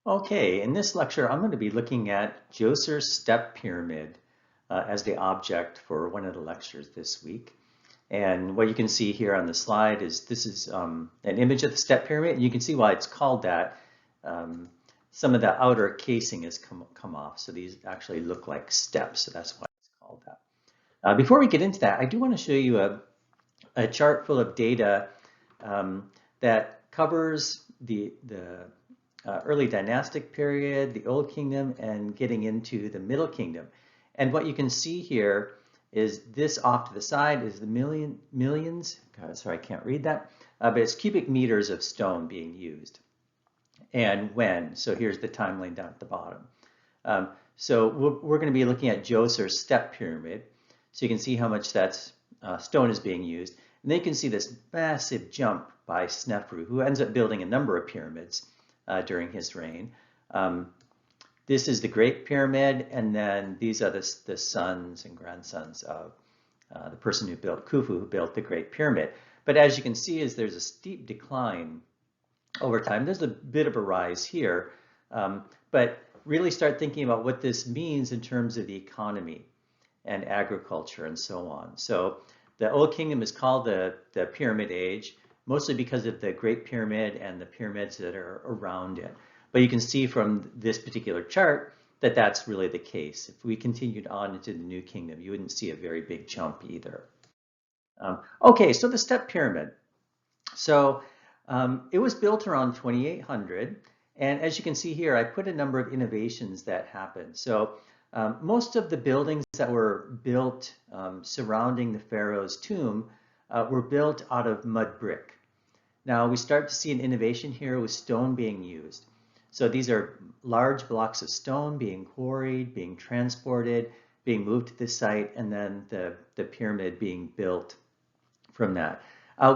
Okay, in this lecture, I'm going to be looking at Djosers Step Pyramid as the object for one of the lectures this week. And what you can see here on the slide is this is an image of the step pyramid, and you can see why it's called that. Um, some of the outer casing has come off, so these actually look like steps, so that's why it's called that. Before we get into that, I do want to show you a chart full of data that covers the early dynastic period, the Old Kingdom, and getting into the Middle Kingdom. And what you can see here is this off to the side is the millions, God, sorry, I can't read that, but it's cubic meters of stone being used. And when, so here's the timeline down at the bottom. So we're going to be looking at Djoser's Step Pyramid. So you can see how much that stone is being used. And then you can see this massive jump by Snefru, who ends up building a number of pyramids during his reign. This is the Great Pyramid, and then these are the sons and grandsons of the person who built Khufu, who built the Great Pyramid. But as you can see, there's a steep decline over time. There's a bit of a rise here, but really start thinking about what this means in terms of the economy and agriculture and so on. So the Old Kingdom is called the Pyramid Age, mostly because of the Great Pyramid and the pyramids that are around it. But you can see from this particular chart that that's really the case. If we continued on into the New Kingdom, you wouldn't see a very big jump either. Okay, so the Step Pyramid. So it was built around 2800. And as you can see here, I put a number of innovations that happened. So most of the buildings that were built surrounding the pharaoh's tomb were built out of mud brick. Now we start to see an innovation here with stone being used. So these are large blocks of stone being quarried, being transported, being moved to this site, and then the pyramid being built from that.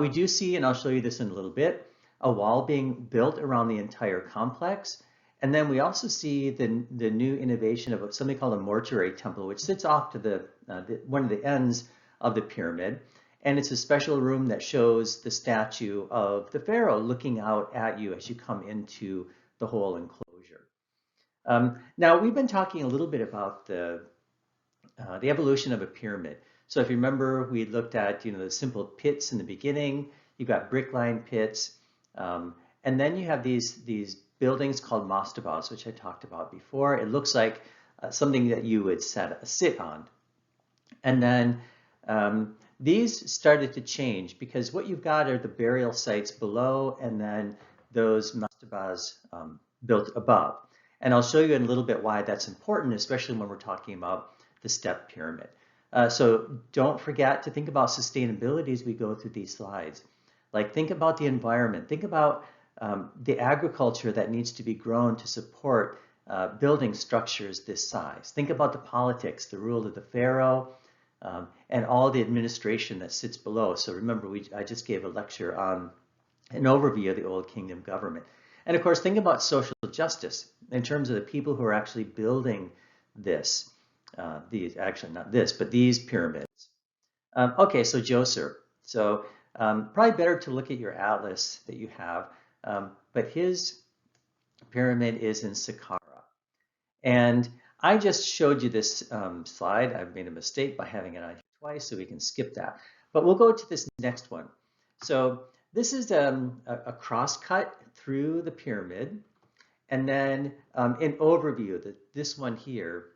We do see, and I'll show you this in a little bit, a wall being built around the entire complex. And then we also see the new innovation of something called a mortuary temple, which sits off to one of the ends of the pyramid. And it's a special room that shows the statue of the pharaoh looking out at you as you come into the whole enclosure. Now, we've been talking a little bit about the evolution of a pyramid. So if you remember, we looked at the simple pits in the beginning. You've got brick-lined pits, and then you have these buildings called mastabas, which I talked about before. It looks like something that you would sit on, and then these started to change because what you've got are the burial sites below, and then those mastabas built above. And I'll show you in a little bit why that's important, especially when we're talking about the step pyramid. So don't forget to think about sustainability as we go through these slides. Like think about the environment, think about the agriculture that needs to be grown to support building structures this size. Think about the politics, the rule of the pharaoh, and all the administration that sits below. So remember, I just gave a lecture on an overview of the Old Kingdom government. And of course, think about social justice in terms of the people who are actually building this. Actually not this, but these pyramids. Okay, so Djoser. So probably better to look at your atlas that you have, but his pyramid is in Saqqara. And I just showed you this slide. I've made a mistake by having it on here twice, so we can skip that. But we'll go to this next one. So this is a cross-cut through the pyramid. And then in overview, this one here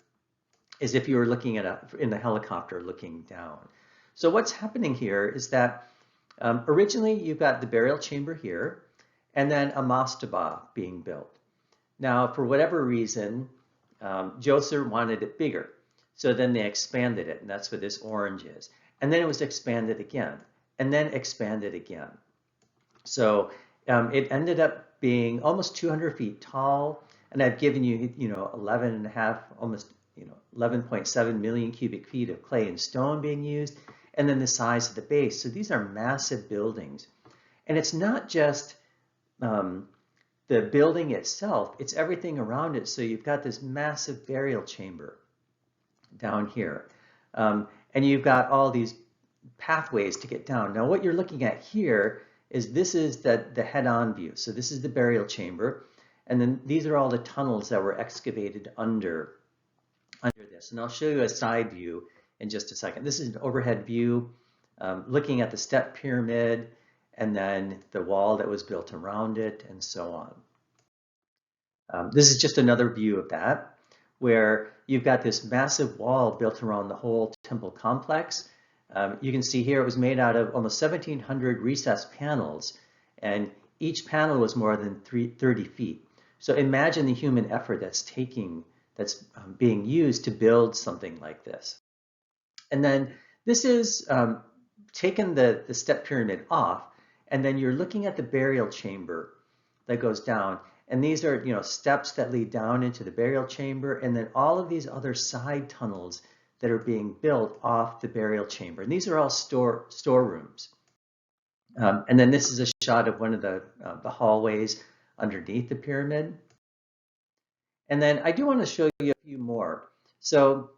is if you were looking at in the helicopter looking down. So what's happening here is that originally you've got the burial chamber here, and then a mastaba being built. Now, for whatever reason, Djoser wanted it bigger. So then they expanded it, and that's what this orange is. And then it was expanded again, and then expanded again. So it ended up being almost 200 feet tall, and I've given you, 11 and a half, almost 11.7 million cubic feet of clay and stone being used, and then the size of the base. So these are massive buildings. And it's not just the building itself, it's everything around it. So you've got this massive burial chamber down here. And you've got all these pathways to get down. Now what you're looking at here is this is the head-on view. So this is the burial chamber. And then these are all the tunnels that were excavated under this. And I'll show you a side view in just a second. This is an overhead view looking at the step pyramid and then the wall that was built around it and so on. This is just another view of that, where you've got this massive wall built around the whole temple complex. You can see here it was made out of almost 1,700 recessed panels, and each panel was more than 30 feet. So imagine the human effort that's being used to build something like this. And then this is taken the step pyramid off, and then you're looking at the burial chamber that goes down. And these are, steps that lead down into the burial chamber, and then all of these other side tunnels that are being built off the burial chamber. And these are all storerooms. And then this is a shot of one of the hallways underneath the pyramid. And then I do want to show you a few more. So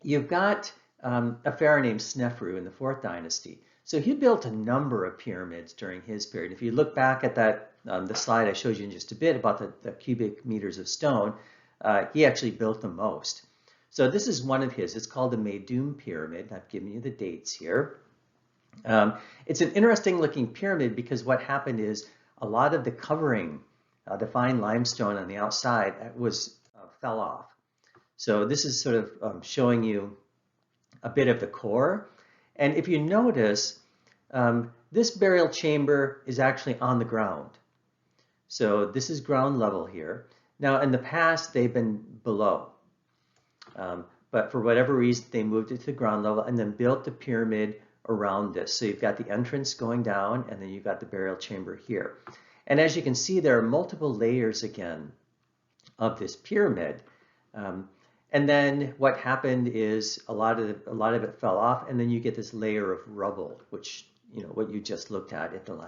you've got a pharaoh named Snefru in the 4th dynasty. So he built a number of pyramids during his period. If you look back at that, the slide I showed you in just a bit about the cubic meters of stone, he actually built the most. So this is one of his. It's called the Medu Pyramid. I've given you the dates here. It's an interesting looking pyramid because what happened is a lot of the covering, the fine limestone on the outside, fell off. So this is sort of showing you a bit of the core. And if you notice, this burial chamber is actually on the ground. So this is ground level here. Now, in the past, they've been below. But for whatever reason, they moved it to the ground level and then built the pyramid around this. So you've got the entrance going down, and then you've got the burial chamber here. And as you can see, there are multiple layers again of this pyramid. And then what happened is a lot of it fell off, and then you get this layer of rubble, which what you just looked at the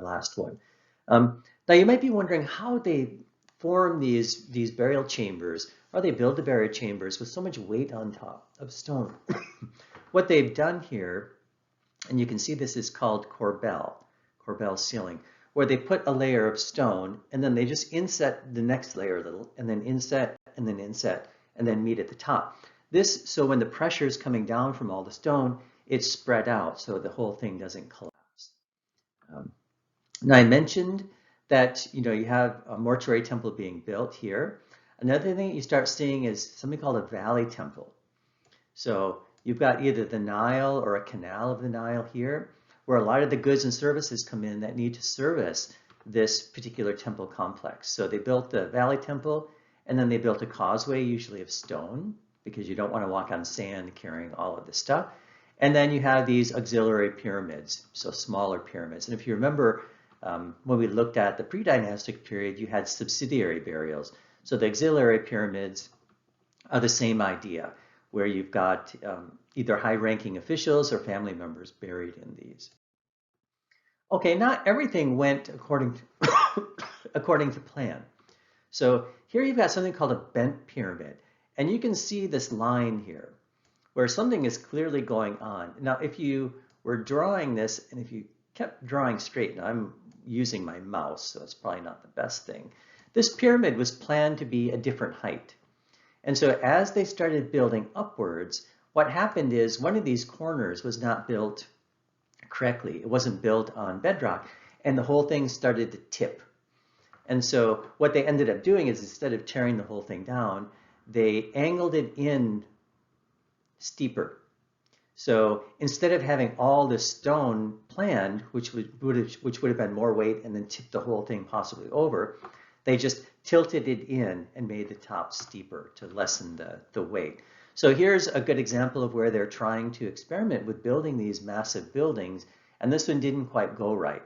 last one. Now you might be wondering how they form these burial chambers, or they build the burial chambers with so much weight on top of stone. What they've done here, and you can see this is called corbel sealing, where they put a layer of stone and then they just inset the next layer a little, and then inset and then inset, and then meet at the top. So when the pressure is coming down from all the stone, it's spread out so the whole thing doesn't collapse. Now I mentioned that you have a mortuary temple being built here. Another thing you start seeing is something called a valley temple. So you've got either the Nile or a canal of the Nile here, where a lot of the goods and services come in that need to service this particular temple complex. So they built the valley temple, and then they built a causeway, usually of stone, because you don't want to walk on sand carrying all of this stuff. And then you have these auxiliary pyramids, so smaller pyramids. And if you remember, when we looked at the pre-dynastic period, you had subsidiary burials. So the auxiliary pyramids are the same idea, where you've got either high-ranking officials or family members buried in these. Okay, not everything went according to plan. So here you've got something called a bent pyramid, and you can see this line here where something is clearly going on. Now, if you were drawing this, and if you kept drawing straight, now I'm using my mouse, so it's probably not the best thing. This pyramid was planned to be a different height. And so as they started building upwards, what happened is one of these corners was not built correctly. It wasn't built on bedrock, and the whole thing started to tip. And so what they ended up doing is, instead of tearing the whole thing down, they angled it in steeper. So instead of having all this stone planned, which would have been more weight and then tipped the whole thing possibly over, they just tilted it in and made the top steeper to lessen the weight. So here's a good example of where they're trying to experiment with building these massive buildings, and this one didn't quite go right.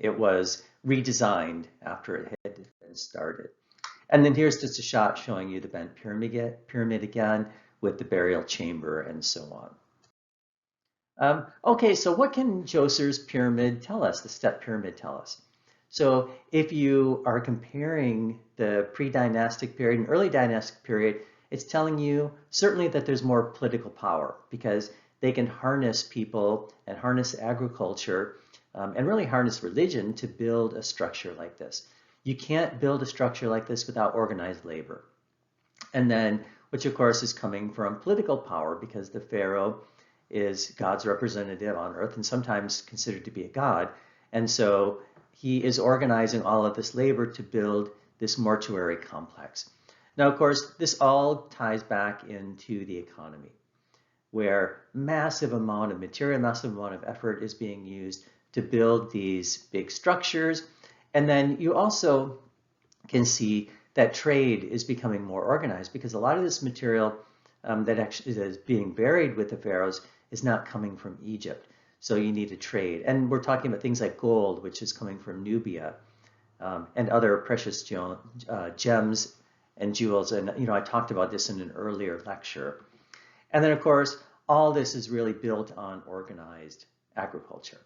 It was redesigned after it had been started. And then here's just a shot showing you the bent pyramid again with the burial chamber and so on. Okay, so what can Djosers Pyramid tell us, the step pyramid tell us? So if you are comparing the pre-dynastic period and early dynastic period, it's telling you certainly that there's more political power because they can harness people and harness agriculture and really harness religion to build a structure like this. You can't build a structure like this without organized labor. And then, which of course is coming from political power, because the pharaoh is God's representative on earth and sometimes considered to be a god. And so he is organizing all of this labor to build this mortuary complex. Now, of course, this all ties back into the economy, where massive amount of material, massive amount of effort is being used to build these big structures. And then you also can see that trade is becoming more organized, because a lot of this material that actually is being buried with the pharaohs is not coming from Egypt. So you need a trade. And we're talking about things like gold, which is coming from Nubia, and other precious gems and jewels. And I talked about this in an earlier lecture. And then, of course, all this is really built on organized agriculture.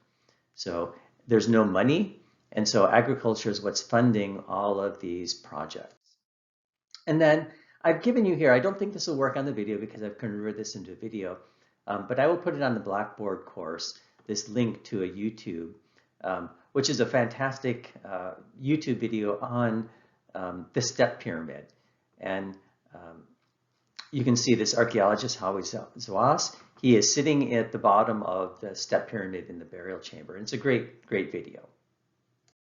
So there's no money, and so agriculture is what's funding all of these projects. And then I've given you here, I don't think this will work on the video because I've converted this into a video, but I will put it on the Blackboard course, this link to a YouTube, which is a fantastic YouTube video on the step pyramid. And you can see this archaeologist, Howie Zawas. He is sitting at the bottom of the step pyramid in the burial chamber. And it's a great, great video.